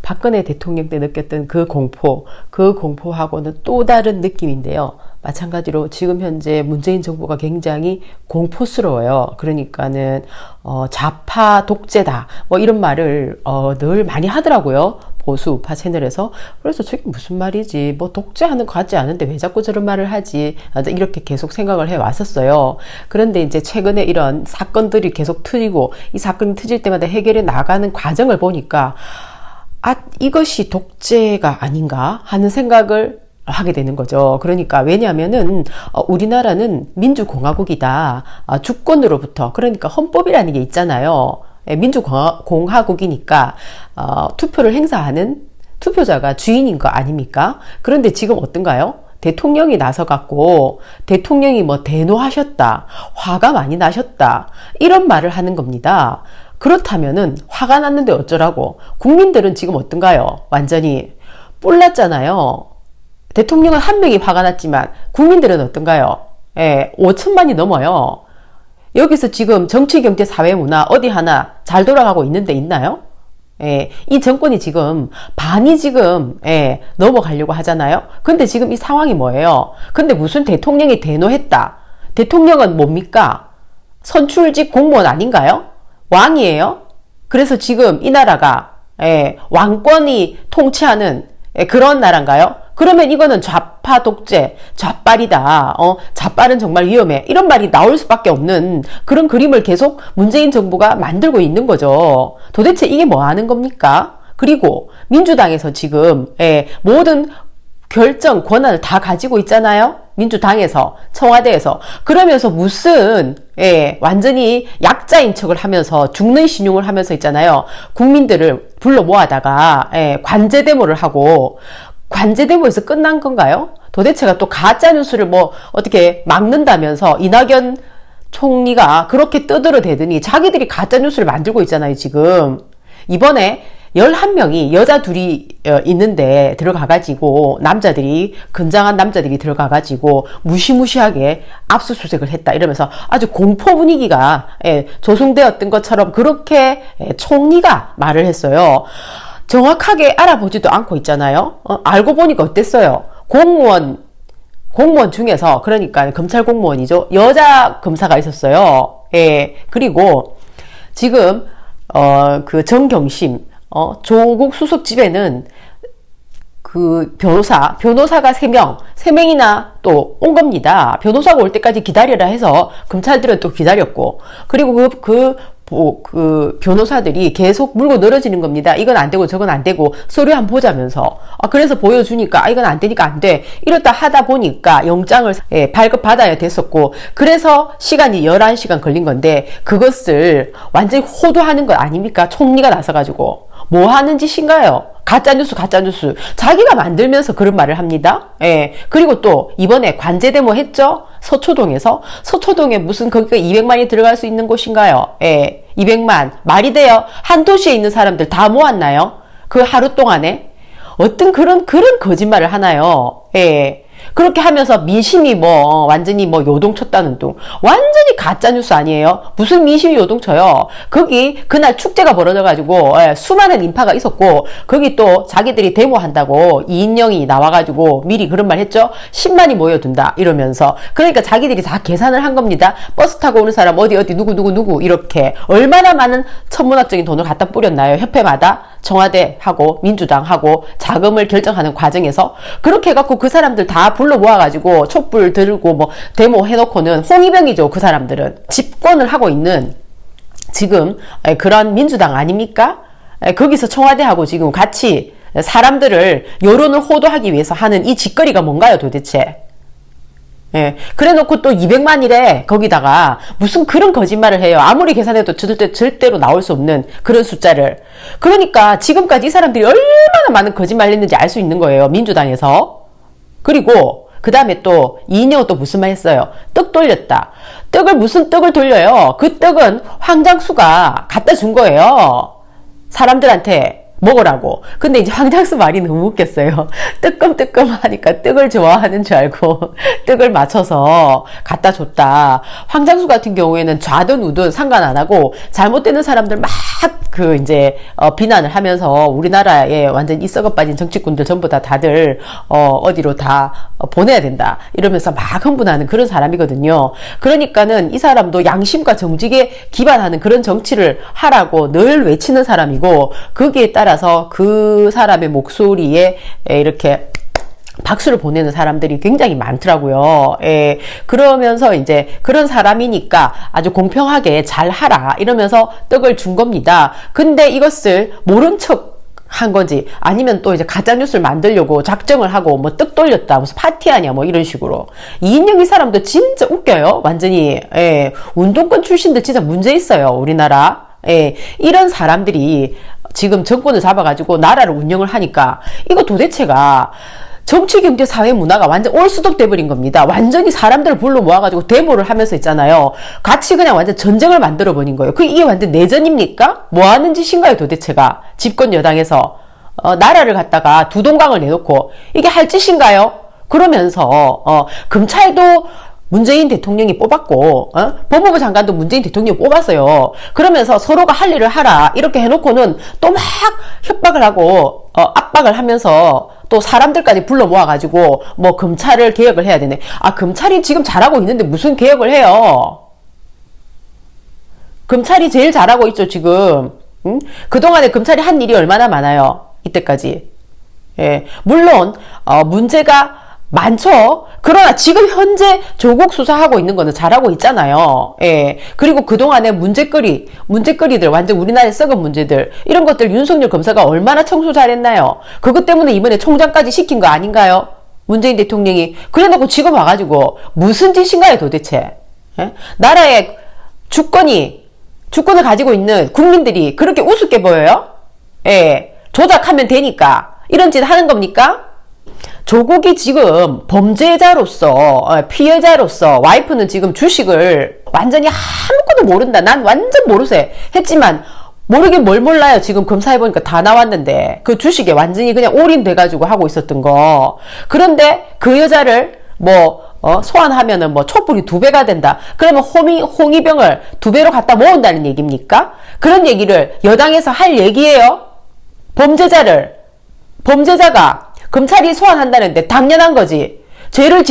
박근혜 대통령 때 느꼈던 그 공포하고는 또 다른 느낌인데요. 마찬가지로 지금 현재 문재인 정부가 굉장히 공포스러워요. 그러니까는 좌파 독재다 뭐 이런 말을 늘 많이 하더라고요. 보수 우파 채널에서. 그래서 저게 무슨 말이지, 뭐 독재하는 거 같지 않은데 왜 자꾸 저런 말을 하지, 이렇게 계속 생각을 해 왔었어요. 그런데 이제 최근에 이런 사건들이 계속 터지고 이 사건이 터질 때마다 해결해 나가는 과정을 보니까 이것이 독재가 아닌가 하는 생각을 하게 되는 거죠. 그러니까 왜냐하면은 우리나라는 민주공화국이다. 주권으로부터, 그러니까 헌법이라는 게 있잖아요. 민주공화국이니까 투표를 행사하는 투표자가 주인인 거 아닙니까? 그런데 지금 어떤가요? 대통령이 나서갖고 대통령이 뭐 대노하셨다, 화가 많이 나셨다, 이런 말을 하는 겁니다. 그렇다면은 화가 났는데 어쩌라고? 국민들은 지금 어떤가요? 완전히 뿔났잖아요. 대통령은 한 명이 화가 났지만 국민들은 어떤가요? 5천만이 넘어요. 여기서 지금 정치, 경제, 사회, 문화 어디 하나 잘 돌아가고 있는 데 있나요? 이 정권이 지금 반이 지금 넘어가려고 하잖아요. 근데 지금 이 상황이 뭐예요? 근데 무슨 대통령이 대노했다. 대통령은 뭡니까? 선출직 공무원 아닌가요? 왕이에요? 그래서 지금 이 나라가 왕권이 통치하는 그런 나라인가요? 그러면 이거는 좌파 독재, 좌빨이다. 좌빨은 정말 위험해. 이런 말이 나올 수밖에 없는 그런 그림을 계속 문재인 정부가 만들고 있는 거죠. 도대체 이게 뭐 하는 겁니까? 그리고 민주당에서 지금 모든 결정 권한을 다 가지고 있잖아요. 민주당에서, 청와대에서. 그러면서 무슨 완전히 약자인 척을 하면서 죽는 신용을 하면서 있잖아요. 국민들을 불러 모아다가 관제데모를 하고, 관제데모에서 끝난 건가요? 도대체가 또 가짜뉴스를 뭐 어떻게 막는다면서 이낙연 총리가 그렇게 떠들어대더니 자기들이 가짜뉴스를 만들고 있잖아요. 지금 이번에 11명이 여자 둘이 있는데 들어가가지고 남자들이, 건장한 남자들이 들어가가지고 무시무시하게 압수수색을 했다 이러면서 아주 공포 분위기가 조성되었던 것처럼 그렇게 총리가 말을 했어요. 정확하게 알아보지도 않고 있잖아요. 알고 보니까 어땠어요? 공무원 중에서, 그러니까 검찰 공무원이죠. 여자 검사가 있었어요. 그리고 지금 그 정경심 조국 수석 집에는 그 변호사가 3명이나 또 온 겁니다. 변호사가 올 때까지 기다려라 해서 검찰들은 또 기다렸고, 그리고 그 변호사들이 계속 물고 늘어지는 겁니다. 이건 안 되고 저건 안 되고 서류 한번 보자면서. 그래서 보여주니까 이건 안 되니까 안 돼. 이렇다 하다 보니까 영장을 발급받아야 됐었고, 그래서 시간이 11시간 걸린 건데 그것을 완전히 호도하는 것 아닙니까? 총리가 나서가지고. 뭐 하는 짓인가요? 가짜뉴스. 자기가 만들면서 그런 말을 합니다. 그리고 또 이번에 관제데모 했죠? 서초동에 무슨 거기가 200만이 들어갈 수 있는 곳인가요? 200만. 말이 돼요? 한 도시에 있는 사람들 다 모았나요? 그 하루 동안에? 어떤 그런 거짓말을 하나요? 그렇게 하면서 민심이 완전히 요동쳤다는 둥. 완전히 가짜뉴스 아니에요? 무슨 민심이 요동쳐요? 거기 그날 축제가 벌어져가지고 수많은 인파가 있었고, 거기 또 자기들이 데모한다고 이인영이 나와가지고 미리 그런 말 했죠? 10만이 모여든다 이러면서. 그러니까 자기들이 다 계산을 한 겁니다. 버스 타고 오는 사람 어디 누구 이렇게 얼마나 많은 천문학적인 돈을 갖다 뿌렸나요? 협회마다 청와대하고 민주당하고 자금을 결정하는 과정에서. 그렇게 해갖고 그 사람들 다 불러 모아가지고 촛불 들고 데모 해놓고는 홍위병이죠. 그 사람들은 집권을 하고 있는 지금 그런 민주당 아닙니까? 거기서 청와대하고 지금 같이 사람들을, 여론을 호도하기 위해서 하는 이 짓거리가 뭔가요 도대체? 그래 놓고 또 200만이래. 거기다가 무슨 그런 거짓말을 해요. 아무리 계산해도 절대로 나올 수 없는 그런 숫자를. 그러니까 지금까지 이 사람들이 얼마나 많은 거짓말을 했는지 알 수 있는 거예요. 민주당에서. 그리고 그 다음에 또 이인영은 또 무슨 말 했어요? 떡 돌렸다. 무슨 떡을 돌려요? 그 떡은 황장수가 갖다 준 거예요. 사람들한테 먹으라고. 근데 이제 황장수 말이 너무 웃겼어요. 뜨끔뜨끔 하니까 떡을 좋아하는 줄 알고 떡을 맞춰서 갖다 줬다. 황장수 같은 경우에는 좌든 우든 상관 안 하고 잘못되는 사람들 막 이제 비난을 하면서 우리나라에 완전 이 썩어 빠진 정치꾼들 전부 다들 어디로 다 보내야 된다 이러면서 막 흥분하는 그런 사람이거든요. 그러니까는 이 사람도 양심과 정직에 기반하는 그런 정치를 하라고 늘 외치는 사람이고, 거기에 따라서 그 사람의 목소리에 이렇게 박수를 보내는 사람들이 굉장히 많더라고요. 예, 그러면서 이제 그런 사람이니까 아주 공평하게 잘 하라 이러면서 떡을 준 겁니다. 근데 이것을 모른 척 한 건지 아니면 또 이제 가짜뉴스를 만들려고 작정을 하고 뭐 떡 돌렸다 무슨 파티하냐 뭐 이런 식으로. 이인영 이 사람도 진짜 웃겨요. 완전히. 예, 운동권 출신들 진짜 문제 있어요 우리나라. 예, 이런 사람들이 지금 정권을 잡아가지고 나라를 운영을 하니까 이거 도대체가 정치, 경제, 사회, 문화가 완전 올스톱 돼버린 겁니다. 완전히 사람들을 불러 모아가지고 데모를 하면서 있잖아요. 같이 그냥 완전 전쟁을 만들어버린 거예요. 이게 완전 내전입니까? 뭐 하는 짓인가요, 도대체가? 집권 여당에서. 나라를 갖다가 두 동강을 내놓고, 이게 할 짓인가요? 그러면서, 검찰도 문재인 대통령이 뽑았고, 법무부 장관도 문재인 대통령이 뽑았어요. 그러면서 서로가 할 일을 하라. 이렇게 해놓고는 또 막 협박을 하고, 압박을 하면서, 또 사람들까지 불러 모아가지고 뭐 검찰을 개혁을 해야 되네. 아, 검찰이 지금 잘하고 있는데 무슨 개혁을 해요? 검찰이 제일 잘하고 있죠 지금. 응? 그동안에 검찰이 한 일이 얼마나 많아요 이때까지. 예, 물론 문제가 많죠. 그러나 지금 현재 조국 수사하고 있는 거는 잘하고 있잖아요. 예. 그리고 그동안에 문제거리들, 완전 우리나라에 썩은 문제들, 이런 것들 윤석열 검사가 얼마나 청소 잘했나요? 그것 때문에 이번에 총장까지 시킨 거 아닌가요? 문재인 대통령이. 그래 놓고 지금 와가지고 무슨 짓인가요 도대체? 예? 나라의 주권을 가지고 있는 국민들이 그렇게 우습게 보여요? 예. 조작하면 되니까 이런 짓 하는 겁니까? 조국이 지금 범죄자로서, 피해자로서 와이프는 지금 주식을 완전히 아무것도 모른다. 난 완전 모르세 했지만 모르긴 뭘 몰라요. 지금 검사해보니까 다 나왔는데 그 주식에 완전히 그냥 올인돼가지고 하고 있었던 거. 그런데 그 여자를 소환하면은 촛불이 2배가 된다. 그러면 홍위병을 2배로 갖다 모은다는 얘기입니까? 그런 얘기를 여당에서 할 얘기예요? 범죄자가 검찰이 소환한다는데 당연한 거지. 죄를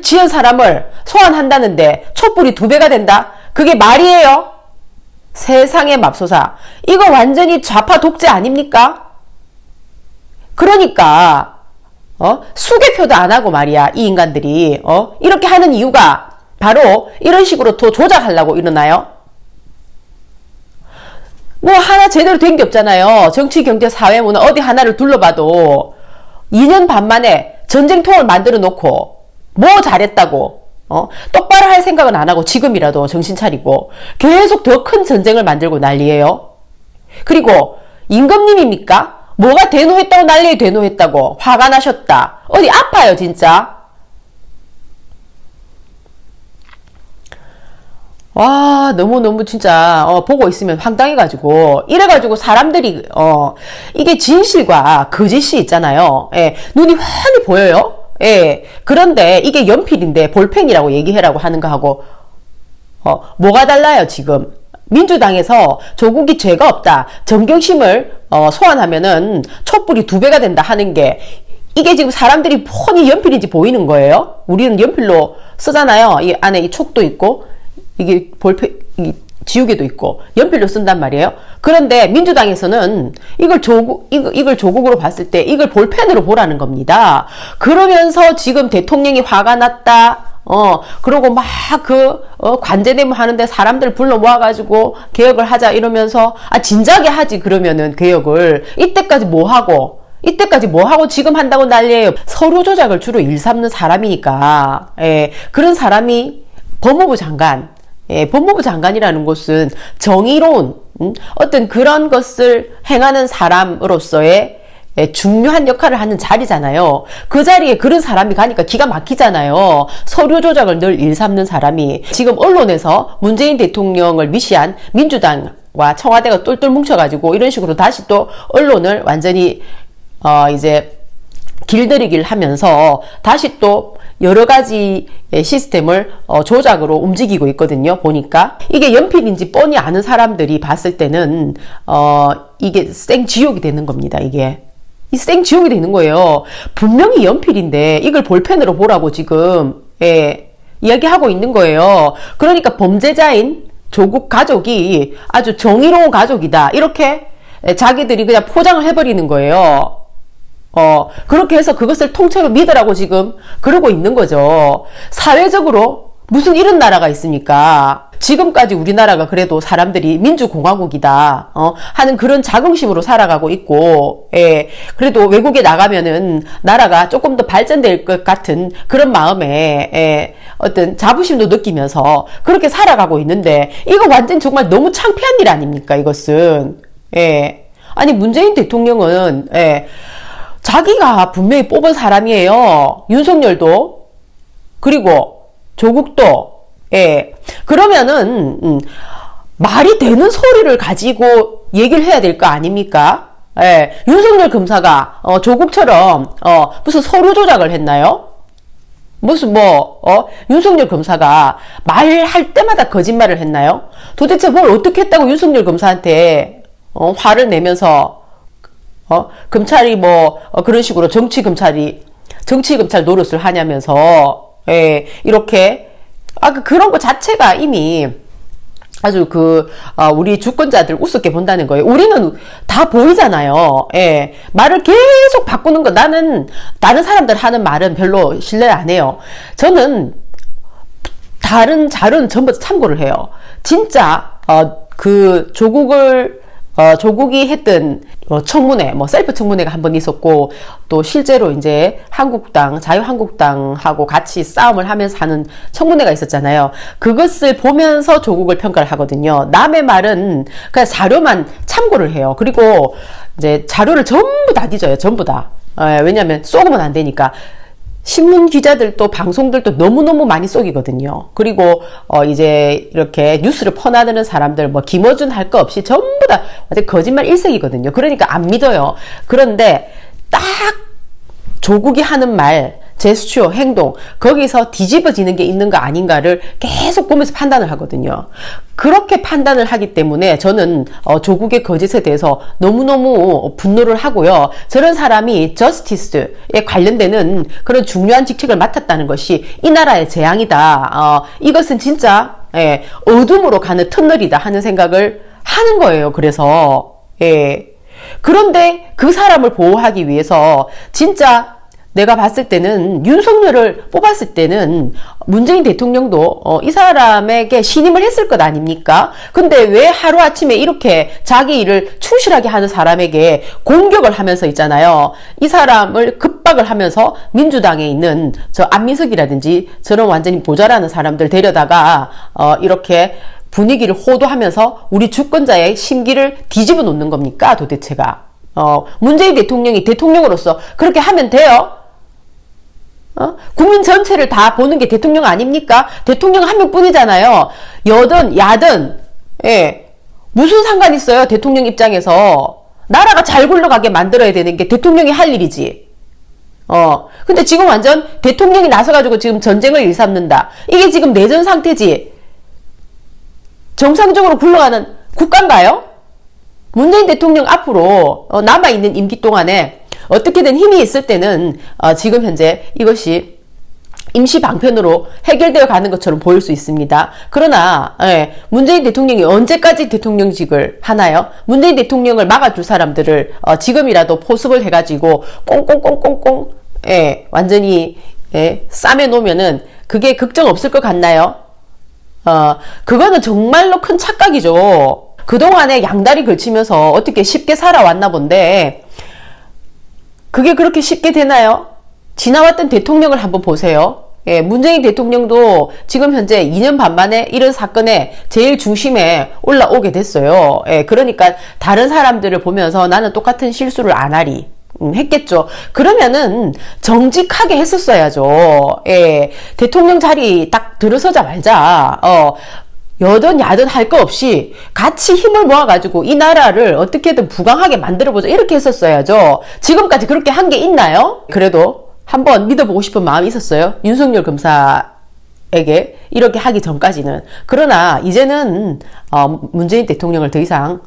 지은 사람을 소환한다는데 촛불이 2배가 된다? 그게 말이에요? 세상에 맙소사. 이거 완전히 좌파 독재 아닙니까? 그러니까 수개표도 안 하고 말이야 이 인간들이 이렇게 하는 이유가 바로 이런 식으로 더 조작하려고 이러나요? 뭐 하나 제대로 된 게 없잖아요. 정치, 경제, 사회, 문화 어디 하나를 둘러봐도 2년 반 만에 전쟁통을 만들어 놓고 뭐 잘했다고 똑바로 할 생각은 안 하고 지금이라도 정신 차리고 계속 더 큰 전쟁을 만들고 난리예요. 그리고 임금님입니까? 뭐가 대노했다고 난리에 대노했다고 화가 나셨다. 어디 아파요 진짜. 와, 너무너무 진짜, 보고 있으면 황당해가지고, 이래가지고 사람들이, 이게 진실과 거짓이 있잖아요. 예, 눈이 환히 보여요. 예, 그런데 이게 연필인데 볼펜이라고 얘기해라고 하는 거하고, 뭐가 달라요, 지금? 민주당에서 조국이 죄가 없다. 정경심을, 소환하면은 촛불이 2배가 된다 하는 게, 이게 지금 사람들이 뻔히 연필인지 보이는 거예요? 우리는 연필로 쓰잖아요. 이 안에 이 촉도 있고, 이게 지우개도 있고 연필로 쓴단 말이에요. 그런데 민주당에서는 이걸 조국으로 봤을 때 이걸 볼펜으로 보라는 겁니다. 그러면서 지금 대통령이 화가 났다. 그러고 막 관제대모 하는데 사람들 불러 모아가지고 개혁을 하자 이러면서 진작에 하지 그러면은 개혁을 이때까지 뭐 하고 지금 한다고 난리예요. 서류 조작을 주로 일삼는 사람이니까. 예, 그런 사람이 법무부 장관이라는 곳은 정의로운 어떤 그런 것을 행하는 사람으로서의 중요한 역할을 하는 자리잖아요. 그 자리에 그런 사람이 가니까 기가 막히잖아요. 서류 조작을 늘 일삼는 사람이. 지금 언론에서 문재인 대통령을 미시한 민주당과 청와대가 똘똘 뭉쳐가지고 이런 식으로 다시 또 언론을 완전히 이제 길들이기를 하면서 다시 또 여러 가지 시스템을 조작으로 움직이고 있거든요. 보니까 이게 연필인지 뻔히 아는 사람들이 봤을 때는 이게 생지옥이 되는 겁니다. 이게 이 생지옥이 되는 거예요. 분명히 연필인데 이걸 볼펜으로 보라고 지금 이야기하고 있는 거예요. 그러니까 범죄자인 조국 가족이 아주 정의로운 가족이다, 이렇게 자기들이 그냥 포장을 해버리는 거예요. 그렇게 해서 그것을 통째로 믿으라고 지금 그러고 있는 거죠. 사회적으로 무슨 이런 나라가 있습니까? 지금까지 우리나라가 그래도 사람들이 민주공화국이다 하는 그런 자긍심으로 살아가고 있고, 그래도 외국에 나가면은 나라가 조금 더 발전될 것 같은 그런 마음에 어떤 자부심도 느끼면서 그렇게 살아가고 있는데, 이거 완전 정말 너무 창피한 일 아닙니까, 이것은. 아니, 문재인 대통령은 자기가 분명히 뽑은 사람이에요. 윤석열도, 그리고 조국도. 그러면은 말이 되는 소리를 가지고 얘기를 해야 될 거 아닙니까? 윤석열 검사가 조국처럼 무슨 서류 조작을 했나요? 무슨 윤석열 검사가 말할 때마다 거짓말을 했나요? 도대체 뭘 어떻게 했다고 윤석열 검사한테 화를 내면서 검찰이 그런 식으로 정치 검찰 노릇을 하냐면서 이렇게 그런 거 자체가 이미 아주 우리 주권자들 우습게 본다는 거예요. 우리는 다 보이잖아요. 말을 계속 바꾸는 거, 나는 다른 사람들 하는 말은 별로 신뢰 안 해요. 저는 다른 자료는 전부 참고를 해요. 진짜 조국이 했던 청문회, 셀프 청문회가 한 번 있었고, 또 실제로 이제 자유한국당하고 같이 싸움을 하면서 하는 청문회가 있었잖아요. 그것을 보면서 조국을 평가를 하거든요. 남의 말은 그냥 자료만 참고를 해요. 그리고 이제 자료를 전부 다 뒤져요. 전부 다. 왜냐면 쏘으면 안 되니까. 신문 기자들도 방송들도 너무너무 많이 쏘기거든요. 그리고 이제 이렇게 뉴스를 퍼나드는 사람들 김어준 할 거 없이 전부 다 완전 거짓말 일색이거든요. 그러니까 안 믿어요. 그런데 딱 조국이 하는 말, 제스처, 행동, 거기서 뒤집어지는 게 있는 거 아닌가를 계속 보면서 판단을 하거든요. 그렇게 판단을 하기 때문에 저는 조국의 거짓에 대해서 너무너무 분노를 하고요. 저런 사람이 저스티스에 관련되는 그런 중요한 직책을 맡았다는 것이 이 나라의 재앙이다. 이것은 진짜 어둠으로 가는 터널이다 하는 생각을 하는 거예요. 그래서 그런데 그 사람을 보호하기 위해서 진짜 내가 봤을 때는 윤석열을 뽑았을 때는 문재인 대통령도 이 사람에게 신임을 했을 것 아닙니까? 근데 왜 하루아침에 이렇게 자기 일을 충실하게 하는 사람에게 공격을 하면서 있잖아요. 이 사람을 급박을 하면서 민주당에 있는 저 안민석이라든지 저런 완전히 모자라는 사람들 데려다가 이렇게 분위기를 호도하면서 우리 주권자의 심기를 뒤집어 놓는 겁니까? 도대체가. 문재인 대통령이 대통령으로서 그렇게 하면 돼요? 국민 전체를 다 보는 게 대통령 아닙니까? 대통령 한 명뿐이잖아요. 여든 야든 무슨 상관 있어요? 대통령 입장에서 나라가 잘 굴러가게 만들어야 되는 게 대통령이 할 일이지. 근데 지금 완전 대통령이 나서가지고 지금 전쟁을 일삼는다. 이게 지금 내전 상태지. 정상적으로 굴러가는 국가인가요? 문재인 대통령 앞으로 남아있는 임기 동안에 어떻게든 힘이 있을 때는 지금 현재 이것이 임시 방편으로 해결되어 가는 것처럼 보일 수 있습니다. 그러나 문재인 대통령이 언제까지 대통령직을 하나요? 문재인 대통령을 막아줄 사람들을 지금이라도 포섭을 해가지고 꽁꽁꽁꽁꽁 완전히 싸매 놓으면은 그게 걱정 없을 것 같나요? 그거는 정말로 큰 착각이죠. 그동안에 양다리 걸치면서 어떻게 쉽게 살아왔나 본데 그게 그렇게 쉽게 되나요? 지나왔던 대통령을 한번 보세요. 문재인 대통령도 지금 현재 2년 반 만에 이런 사건의 제일 중심에 올라오게 됐어요. 그러니까 다른 사람들을 보면서 나는 똑같은 실수를 안 하리. 했겠죠. 그러면은 정직하게 했었어야죠. 대통령 자리 딱 들어서자마자 여든 야든 할 거 없이 같이 힘을 모아가지고 이 나라를 어떻게든 부강하게 만들어보자 이렇게 했었어야죠. 지금까지 그렇게 한 게 있나요? 그래도 한번 믿어보고 싶은 마음이 있었어요. 윤석열 검사에게 이렇게 하기 전까지는. 그러나 이제는 문재인 대통령을 더 이상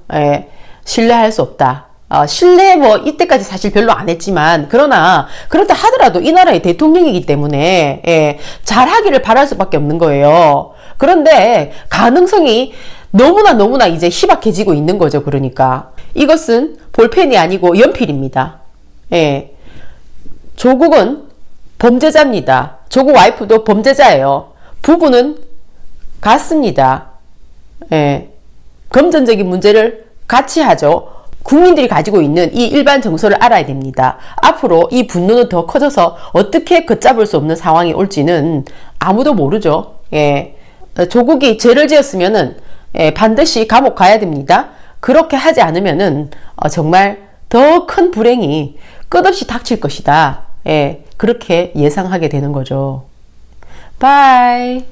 신뢰할 수 없다. 신뢰 이때까지 사실 별로 안 했지만, 그러나 그렇다 하더라도 이 나라의 대통령이기 때문에 잘하기를 바랄 수밖에 없는 거예요. 그런데 가능성이 너무나 이제 희박해지고 있는 거죠. 그러니까 이것은 볼펜이 아니고 연필입니다. 조국은 범죄자입니다. 조국 와이프도 범죄자예요. 부부는 같습니다. 금전적인 문제를 같이 하죠. 국민들이 가지고 있는 이 일반 정서를 알아야 됩니다. 앞으로 이 분노는 더 커져서 어떻게 걷잡을 수 없는 상황이 올지는 아무도 모르죠. 조국이 죄를 지었으면은 반드시 감옥 가야 됩니다. 그렇게 하지 않으면은 정말 더 큰 불행이 끝없이 닥칠 것이다. 그렇게 예상하게 되는 거죠. 바이.